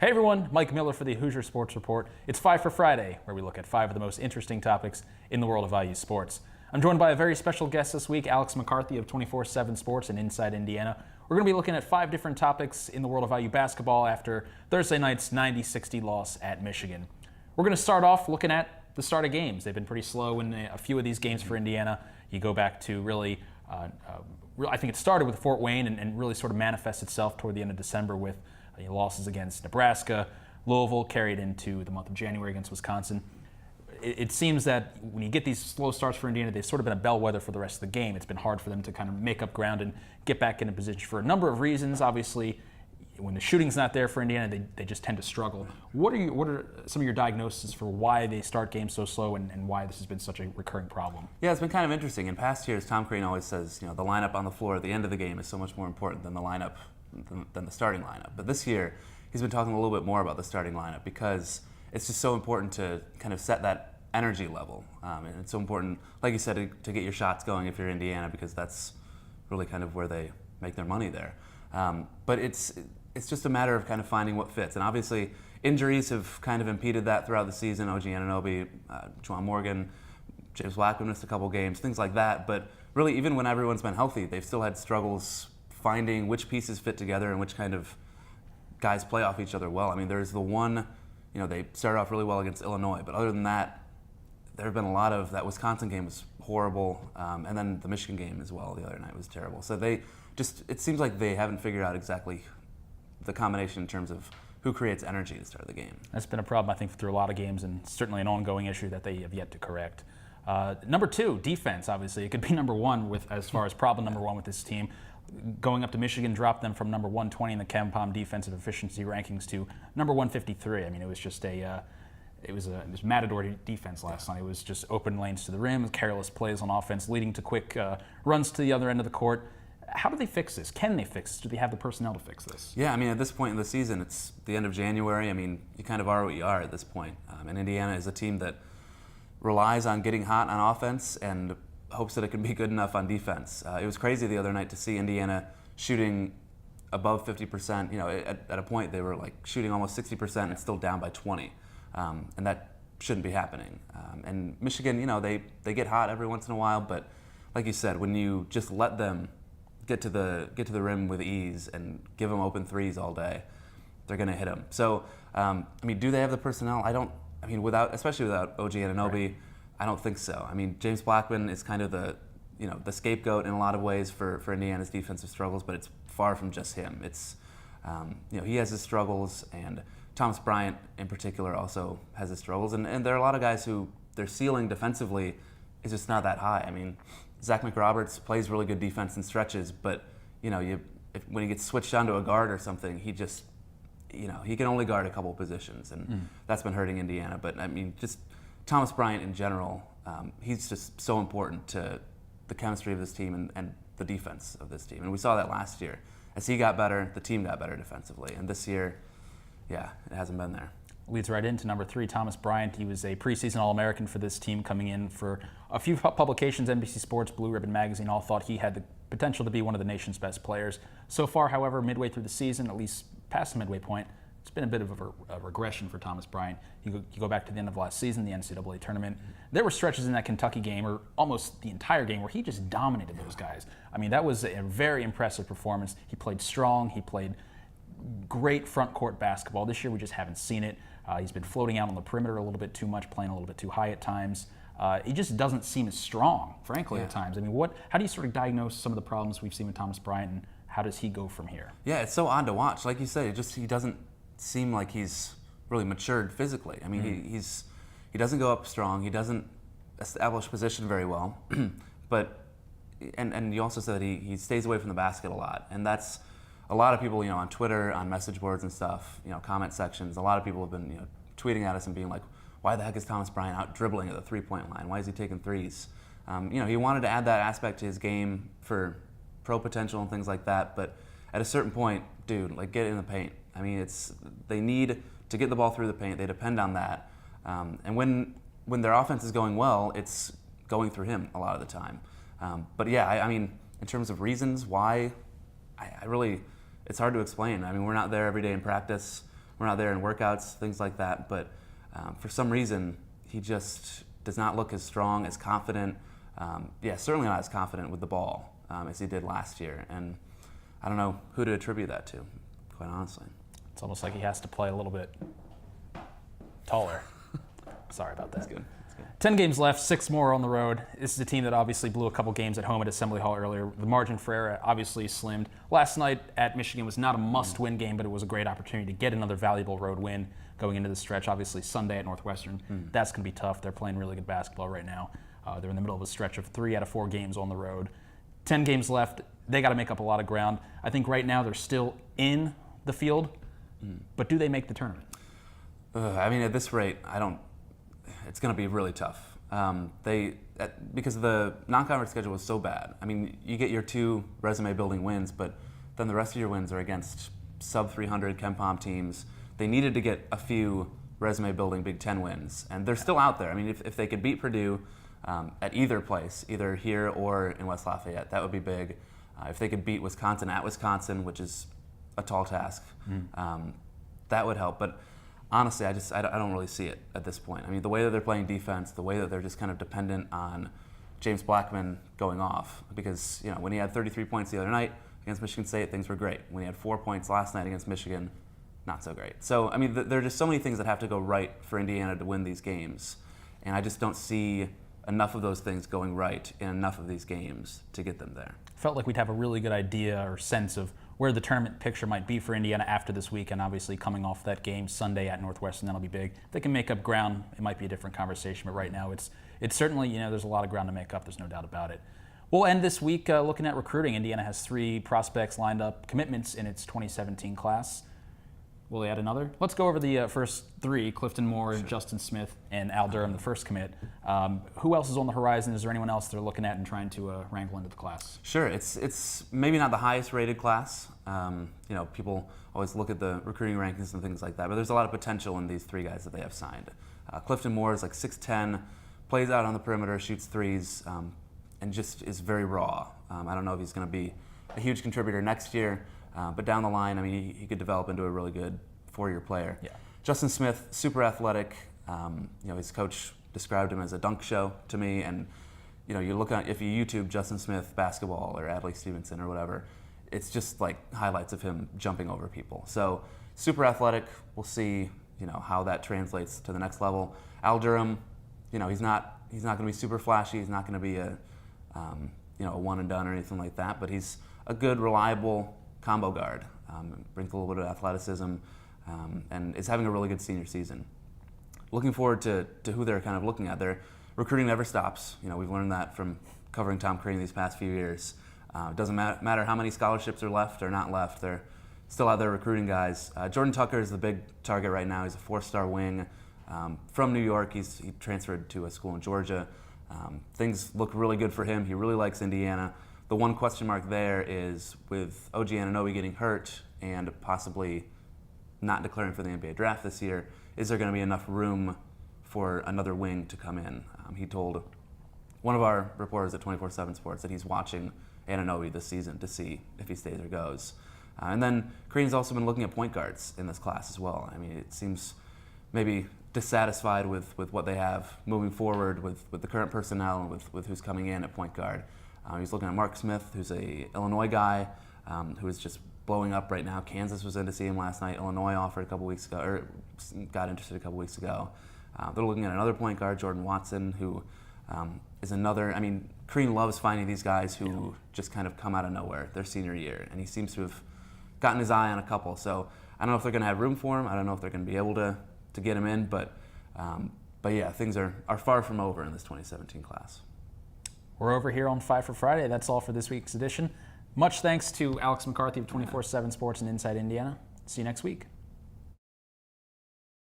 Hey everyone, Mike Miller for the Hoosier Sports Report. It's 5 for Friday, where we look at 5 of the most interesting topics in the world of IU sports. I'm joined by a very special guest this week, Alex McCarthy of 24/7 Sports and Inside Indiana. We're going to be looking at 5 different topics in the world of IU basketball after Thursday night's 90-60 loss at Michigan. We're going to start off looking at the start of games. They've been pretty slow in a few of these games for Indiana. You go back to really, I think it started with Fort Wayne and really sort of manifests itself toward the end of December with losses against Nebraska, Louisville, carried into the month of January against Wisconsin. It seems that when you get these slow starts for Indiana, they've sort of been a bellwether for the rest of the game. It's been hard for them to kind of make up ground and get back into position for a number of reasons. Obviously, when the shooting's not there for Indiana, they just tend to struggle. What are some of your diagnoses for why they start games so slow and why this has been such a recurring problem? Yeah, it's been kind of interesting. In past years, Tom Crean always says, the lineup on the floor at the end of the game is so much more important than the lineup, than the starting lineup. But this year, he's been talking a little bit more about the starting lineup because it's just so important to kind of set that energy level. And it's so important, like you said, to get your shots going if you're Indiana, because that's really kind of where they make their money there. But it's just a matter of kind of finding what fits. And obviously, injuries have kind of impeded that throughout the season. OG Anunoby, Juwan Morgan, James Blackman missed a couple games, things like that. But really, even when everyone's been healthy, they've still had struggles finding which pieces fit together and which kind of guys play off each other well. I mean, there's the one, they started off really well against Illinois, but other than that, there have been a lot of, that Wisconsin game was horrible, and then the Michigan game as well the other night was terrible. So it seems like they haven't figured out exactly the combination in terms of who creates energy to start the game. That's been a problem, I think, through a lot of games and certainly an ongoing issue that they have yet to correct. Number 2, defense, obviously. It could be number 1 as far as problem number 1 with this team. Going up to Michigan, dropped them from number 120 in the KenPom defensive efficiency rankings to number 153. I mean, it was just it was matador defense last night. It was just open lanes to the rim, careless plays on offense, leading to quick runs to the other end of the court. How do they fix this? Can they fix this? Do they have the personnel to fix this? Yeah, I mean, at this point in the season, it's the end of January. I mean, you kind of are what you are at this point. And Indiana is a team that relies on getting hot on offense and hopes that it can be good enough on defense. It was crazy the other night to see Indiana shooting above 50%. At a point they were like shooting almost 60% and still down by 20, and that shouldn't be happening. And Michigan, they get hot every once in a while, but like you said, when you just let them get to the rim with ease and give them open threes all day, they're going to hit them. So, do they have the personnel? Especially without OG Anunoby. Right. I don't think so. I mean, James Blackman is kind of the scapegoat in a lot of ways for Indiana's defensive struggles, but it's far from just him. It's, he has his struggles, and Thomas Bryant in particular also has his struggles, and there are a lot of guys who their ceiling defensively is just not that high. I mean, Zach McRoberts plays really good defense in stretches, but when he gets switched onto a guard or something, he just, he can only guard a couple positions, and that's been hurting Indiana. But I mean, just Thomas Bryant in general, he's just so important to the chemistry of this team and the defense of this team. And we saw that last year. As he got better, the team got better defensively. And this year, it hasn't been there. Leads right into number 3, Thomas Bryant. He was a preseason All-American for this team, coming in for a few publications. NBC Sports, Blue Ribbon Magazine all thought he had the potential to be one of the nation's best players. So far, however, midway through the season, at least past the midway point, it's been a bit of a regression for Thomas Bryant. You go back to the end of last season, the NCAA tournament. There were stretches in that Kentucky game, or almost the entire game, where he just dominated those guys. I mean, that was a very impressive performance. He played strong. He played great front court basketball. This year, we just haven't seen it. He's been floating out on the perimeter a little bit too much, playing a little bit too high at times. He just doesn't seem as strong, frankly, at times. I mean, how do you sort of diagnose some of the problems we've seen with Thomas Bryant, and how does he go from here? Yeah, it's so odd to watch. Like you said, he doesn't seem like he's really matured physically. I mean, he doesn't go up strong. He doesn't establish position very well. But and you also said that he stays away from the basket a lot, and that's a lot of people, on Twitter, on message boards and stuff, comment sections. A lot of people have been, tweeting at us and being like, "Why the heck is Thomas Bryant out dribbling at the 3-point line? Why is he taking threes?" He wanted to add that aspect to his game for pro potential and things like that. But at a certain point, dude, get in the paint. I mean, they need to get the ball through the paint. They depend on that. And when their offense is going well, it's going through him a lot of the time. But I mean, in terms of reasons why, I really, it's hard to explain. I mean, we're not there every day in practice. we're not there in workouts, things like that. But for some reason, he just does not look as strong, as confident. Certainly not as confident with the ball as he did last year. And I don't know who to attribute that to, quite honestly. It's almost like he has to play a little bit taller. Sorry about that. That's good. 10 games left, 6 more on the road. This is a team that obviously blew a couple games at home at Assembly Hall earlier. The margin for error obviously slimmed. Last night at Michigan was not a must-win game, but it was a great opportunity to get another valuable road win going into the stretch. Obviously Sunday at Northwestern, that's going to be tough. They're playing really good basketball right now. They're in the middle of a stretch of 3 out of 4 games on the road. 10 games left. They got to make up a lot of ground. I think right now they're still in the field, but do they make the tournament? At this rate, it's going to be really tough. Because the non-conference schedule was so bad. I mean, you get your 2 resume-building wins, but then the rest of your wins are against sub-300 KenPom teams. They needed to get a few resume-building Big Ten wins, and they're still out there. I mean, if they could beat Purdue at either place, either here or in West Lafayette, that would be big. If they could beat Wisconsin at Wisconsin, which is a tall task, that would help. But honestly, I don't really see it at this point. I mean, the way that they're playing defense, the way that they're just kind of dependent on James Blackman going off, because when he had 33 points the other night against Michigan State, things were great. When he had 4 points last night against Michigan, not so great. So, I mean, there are just so many things that have to go right for Indiana to win these games, and I just don't see enough of those things going right in enough of these games to get them there. Felt like we'd have a really good idea or sense of where the tournament picture might be for Indiana after this week, and obviously coming off that game Sunday at Northwestern, that'll be big. If they can make up ground, it might be a different conversation, but right now it's certainly, there's a lot of ground to make up, there's no doubt about it. We'll end this week looking at recruiting. Indiana has 3 prospects lined up, commitments in its 2017 class. Will they add another? Let's go over the first 3, Clifton Moore, sure. Justin Smith, and Al Durham, the first commit. Who else is on the horizon? Is there anyone else they're looking at and trying to wrangle into the class? Sure. It's maybe not the highest rated class. People always look at the recruiting rankings and things like that, but there's a lot of potential in these 3 guys that they have signed. Clifton Moore is like 6'10", plays out on the perimeter, shoots threes, and just is very raw. I don't know if he's going to be a huge contributor next year, but down the line, I mean, he could develop into a really good 4-year player. Yeah. Justin Smith, super athletic. His coach described him as a dunk show to me, and you look at, if you YouTube Justin Smith basketball or Adley Stevenson or whatever, it's just like highlights of him jumping over people. So super athletic. We'll see how that translates to the next level. Al Durham, he's not going to be super flashy. He's not going to be a one and done or anything like that. But he's a good, reliable combo guard. Brings a little bit of athleticism, and is having a really good senior season. Looking forward to who they're kind of looking at. Their recruiting never stops. We've learned that from covering Tom Crean these past few years. It doesn't matter how many scholarships are left or not left. They're still out there recruiting guys. Jordan Tucker is the big target right now. He's a 4-star wing from New York. He transferred to a school in Georgia. Things look really good for him. He really likes Indiana. The one question mark there is with OG Anunoby getting hurt and possibly not declaring for the NBA draft this year, is there going to be enough room for another wing to come in? He told one of our reporters at 24/7 Sports that he's watching Anunoby this season to see if he stays or goes. And then Crean's also been looking at point guards in this class as well. I mean, it seems maybe dissatisfied with what they have moving forward with the current personnel and with who's coming in at point guard. He's looking at Mark Smith, who's a Illinois guy who is just blowing up right now. Kansas was in to see him last night. Illinois offered a couple weeks ago, or got interested a couple weeks ago. They're looking at another point guard, Jordan Watson, who is another. I mean, Crean loves finding these guys who just kind of come out of nowhere their senior year, and he seems to have gotten his eye on a couple. So I don't know if they're going to have room for him. I don't know if they're going to be able to get him in, but yeah, things are far from over in this 2017 class. We're over here on 5 for Friday. That's all for this week's edition. Much thanks to Alex McCarthy of 24/7 Sports and Inside Indiana. See you next week.